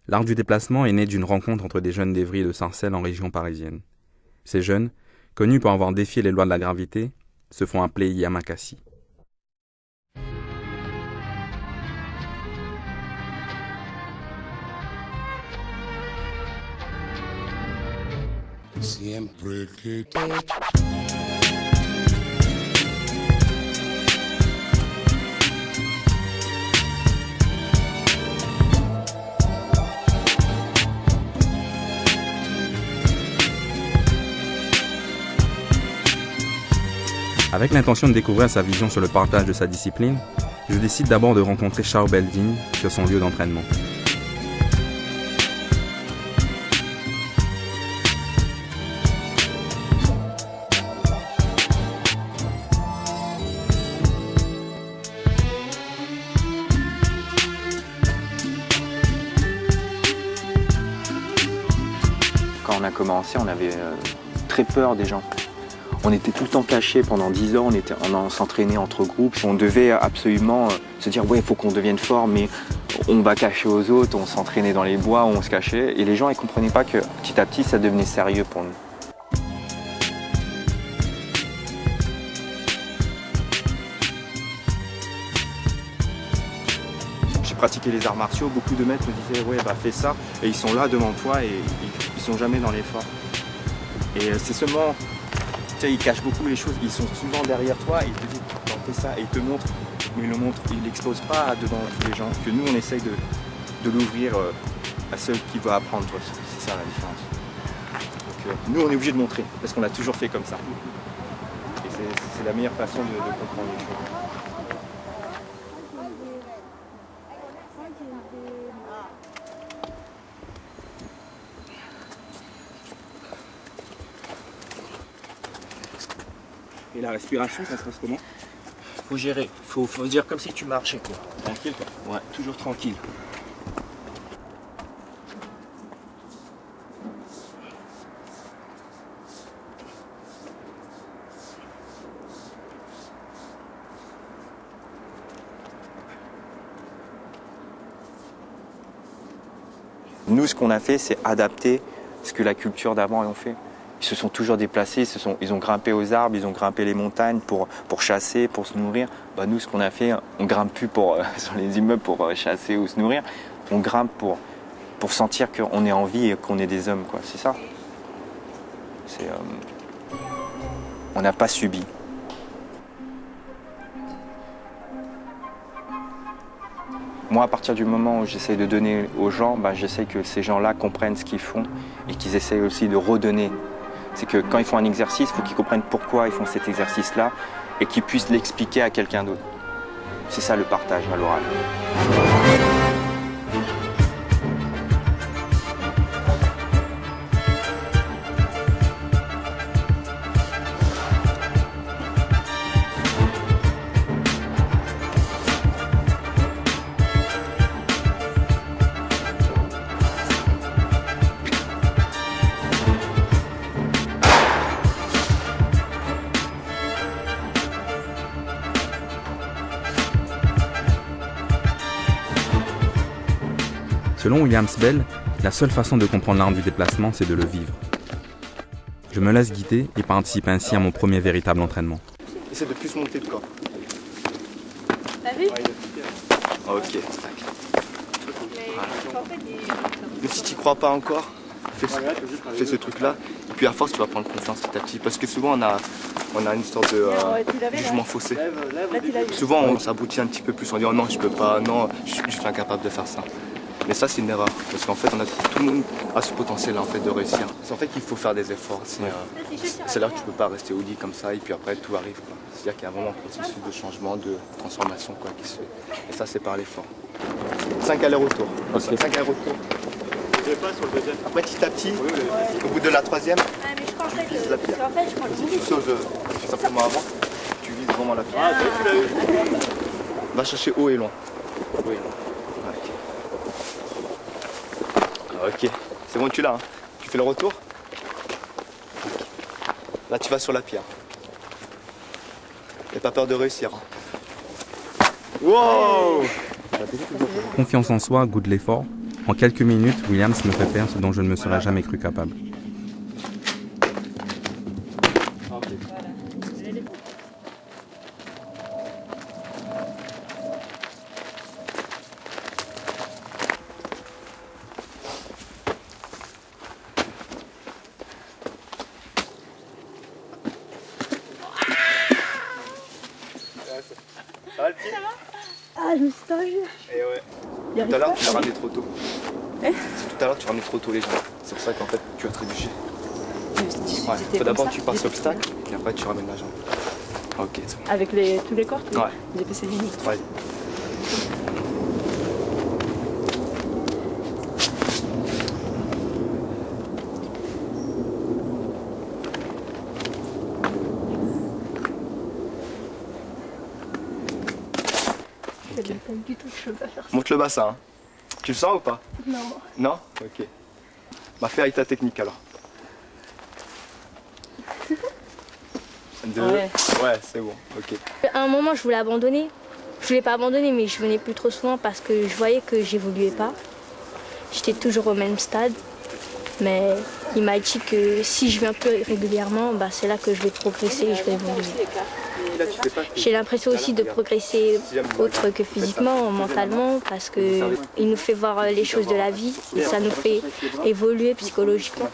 L'art du déplacement est né d'une rencontre entre des jeunes d'Évry et de Sarcelles en région parisienne. Ces jeunes, connus pour avoir défié les lois de la gravité, se font appeler Yamakasi. Siempre que Avec l'intention de découvrir sa vision sur le partage de sa discipline, je décide d'abord de rencontrer Charles Belvigne sur son lieu d'entraînement. Quand on a commencé, on avait très peur des gens. On était tout le temps cachés pendant 10 ans, on s'entraînait entre groupes. On devait absolument se dire ouais, il faut qu'on devienne fort, mais on va cacher aux autres, on s'entraînait dans les bois, on se cachait. Et les gens ne comprenaient pas que petit à petit, ça devenait sérieux pour nous. J'ai pratiqué les arts martiaux, beaucoup de maîtres me disaient ouais bah fais ça, et ils sont là devant toi et ils sont jamais dans l'effort. Et c'est seulement, tu sais, ils cachent beaucoup les choses, ils sont souvent derrière toi et ils te disent non, fais ça, et ils te montrent, mais ils l'exposent pas devant tous les gens, que nous on essaye de l'ouvrir à ceux qui veulent apprendre, c'est ça la différence. Donc nous on est obligé de montrer, parce qu'on a toujours fait comme ça. Et c'est la meilleure façon de comprendre les choses. Et la respiration, ça se passe comment? Faut gérer, faut dire comme si tu marchais quoi. Tranquille quoi? Ouais, toujours tranquille. Nous, ce qu'on a fait, c'est adapter ce que la culture d'avant a fait. Ils se sont toujours déplacés, ils ont grimpé aux arbres, ils ont grimpé les montagnes pour chasser, pour se nourrir. Bah, nous, ce qu'on a fait, on grimpe plus sur les immeubles pour chasser ou se nourrir. On grimpe pour sentir qu'on est en vie et qu'on est des hommes, quoi. C'est ça. On n'a pas subi. Moi, à partir du moment où j'essaie de donner aux gens, bah, j'essaie que ces gens-là comprennent ce qu'ils font et qu'ils essayent aussi de redonner. C'est que quand ils font un exercice, il faut qu'ils comprennent pourquoi ils font cet exercice-là et qu'ils puissent l'expliquer à quelqu'un d'autre. C'est ça le partage à l'oral. Selon Williams Bell, la seule façon de comprendre l'art du déplacement, c'est de le vivre. Je me laisse guider et participe ainsi à mon premier véritable entraînement. Essaie de plus monter le corps. T'as vu? Ok. Mais si tu n'y crois pas encore, fais ce truc-là. Et puis à force, tu vas prendre confiance petit à petit. Parce que souvent, on a une sorte de jugement faussé. Souvent, on s'abrutit un petit peu plus. On dit oh non, je peux pas, non, je suis incapable de faire ça. Mais ça, c'est une erreur. Parce qu'en fait, tout le monde a ce potentiel en fait, de réussir. C'est en fait qu'il faut faire des efforts. C'est là que tu ne peux pas rester au lit comme ça et puis après, tout arrive. C'est-à-dire qu'il y a vraiment un processus de changement, de transformation quoi, qui se fait. Et ça, c'est par l'effort. 5 allers-retours. Okay. 5 allers-retours. Après, petit à petit, au bout de la troisième, tu vises la pierre. Si tu sauves simplement avant, tu vises vraiment la pierre. Va chercher haut et loin. Oui. Ok, c'est bon, tu l'as. Hein. Tu fais le retour. Là, tu vas sur la pierre. N'aie pas peur de réussir. Wow! Confiance en soi, goût de l'effort. En quelques minutes, Williams me fait faire ce dont je ne me serais jamais cru capable. Ça va le pied? Ah, je me suis tendue. Et ouais. Tout à l'heure, tu l'as ramené trop tôt. C'est tout à l'heure, tu ramenais trop tôt les jambes. C'est pour ça qu'en fait, tu vas trébucher. Ouais. Faut d'abord, tu passes l'obstacle, et après, tu ramènes la jambe. Ok, c'est bon. Avec tous les corps, Ouais. les PC limites. Ouais. Okay. Pas du tout, je peux pas faire ça. Monte le bassin. Hein. Tu le sens ou pas? Non. Non? Ok. Bah fais avec ta technique alors. 2. Ouais, c'est bon, ok. À un moment, je voulais abandonner. Je voulais pas abandonner, mais je venais plus trop souvent parce que je voyais que j'évoluais pas. J'étais toujours au même stade. Mais il m'a dit que si je viens plus régulièrement, bah, c'est là que je vais progresser et je vais évoluer. J'ai l'impression aussi de progresser autre que physiquement, mentalement, parce qu'il nous fait voir les choses de la vie et ça nous fait évoluer psychologiquement.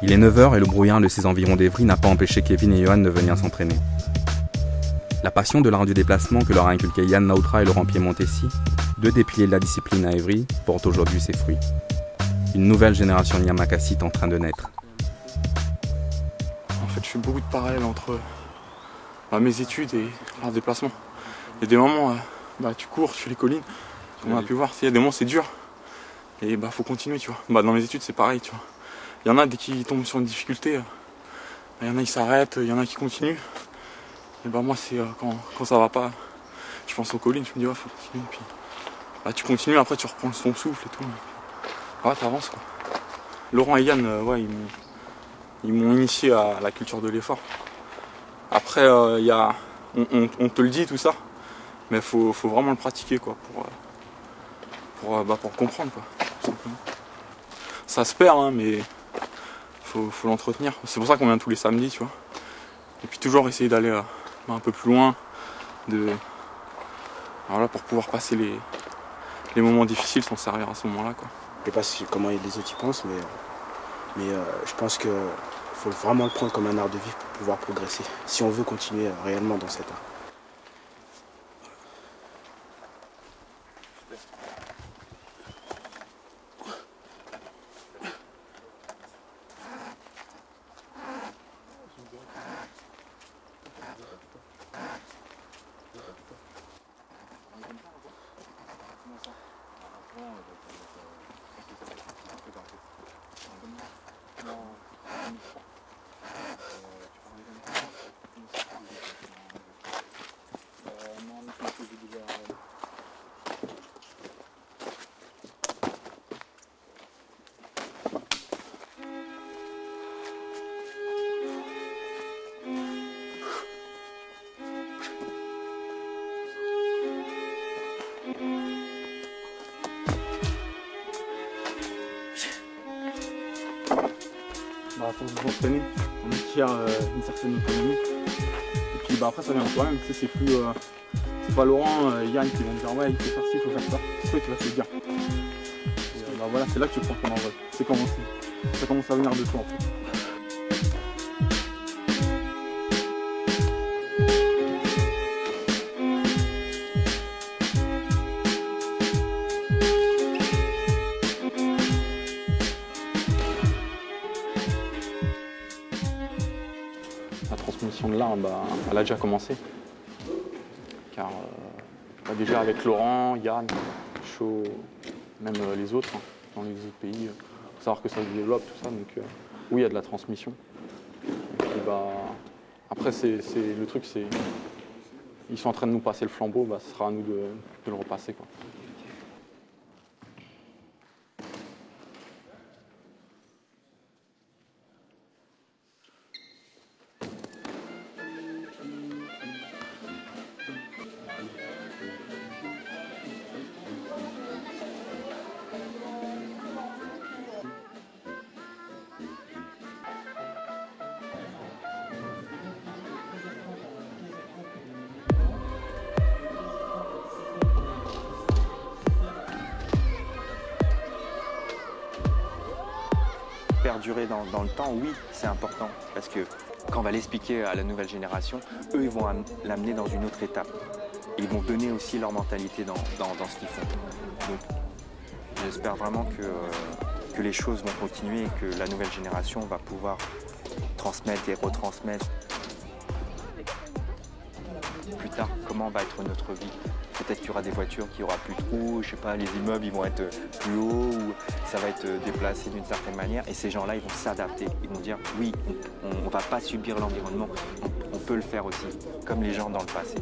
Il est 9h et le brouillard de ces environs d'Evry n'a pas empêché Kevin et Johan de venir s'entraîner. La passion de l'art du déplacement que leur a inculqué Yann Nautra et Laurent Piemontesi, deux des piliers de la discipline à Evry, porte aujourd'hui ses fruits. Une nouvelle génération de Yamakasi est en train de naître. En fait, je fais beaucoup de parallèles entre mes études et l'art du déplacement. Il y a des moments, tu cours, tu fais les collines, comme on a pu voir. Il y a des moments, c'est dur. Et faut continuer, tu vois. Dans mes études, c'est pareil, tu vois. Il y en a dès qu'ils tombent sur une difficulté, il y en a qui s'arrêtent, il y en a qui continuent. Et moi c'est quand ça va pas, je pense aux collines, je me dis faut continuer. Puis tu continues, après tu reprends ton souffle et tout. T'avances quoi. Laurent et Yann, ils m'ont initié à la culture de l'effort. Après on te le dit tout ça, mais faut vraiment le pratiquer quoi pour comprendre quoi. Tout simplement. Ça se perd hein, mais faut l'entretenir. C'est pour ça qu'on vient tous les samedis, tu vois. Et puis toujours essayer d'aller un peu plus loin, pour pouvoir passer les moments difficiles, s'en servir à ce moment-là, quoi. Je sais pas comment les autres y pensent, mais je pense qu'il faut vraiment le prendre comme un art de vivre pour pouvoir progresser, si on veut continuer réellement dans cet art. À force de s'entraîner, on acquiert une certaine autonomie. Et puis après ça vient de toi-même, tu sais, c'est pas Laurent, Yann qui vont me dire ouais il faut faire ci, il faut faire ça. Toi tu vas te le dire. Et voilà, c'est là que tu prends ton envol. Ça commence à venir de toi en fait. La transmission de l'art, elle a déjà commencé. Car déjà avec Laurent, Yann, Chaud, même les autres, hein, dans les autres pays. Il faut savoir que ça se développe, tout ça. Donc oui, il y a de la transmission. Et puis, après, le truc, c'est ils sont en train de nous passer le flambeau, ce sera à nous de le repasser, quoi. Perdurer dans le temps, oui, c'est important. Parce que quand on va l'expliquer à la nouvelle génération, eux, ils vont l'amener dans une autre étape. Ils vont donner aussi leur mentalité dans ce qu'ils font. Donc, j'espère vraiment que les choses vont continuer et que la nouvelle génération va pouvoir transmettre et retransmettre plus tard comment va être notre vie. Peut-être qu'il y aura des voitures qui aura plus de trous, je sais pas, les immeubles ils vont être plus hauts ou ça va être déplacé d'une certaine manière et ces gens-là ils vont s'adapter, ils vont dire oui, on va pas subir l'environnement, on peut le faire aussi, comme les gens dans le passé.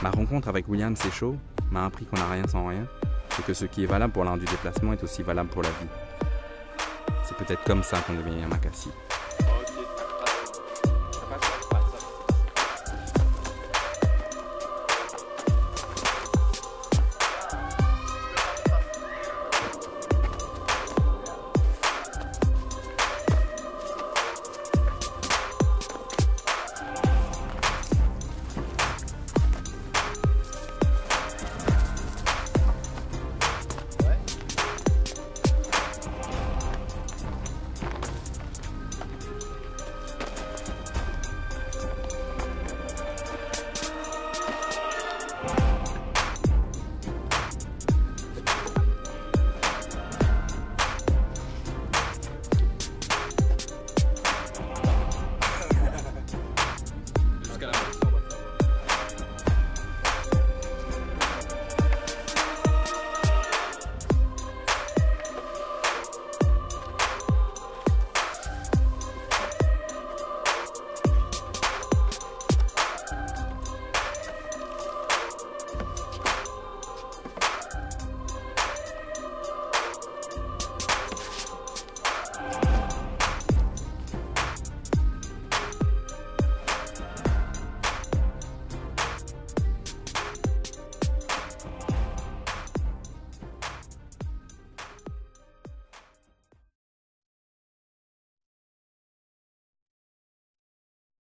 Ma rencontre avec William Séchaud m'a appris qu'on n'a rien sans rien et que ce qui est valable pour l'art du déplacement est aussi valable pour la vie. C'est peut-être comme ça qu'on devient Yamakasi.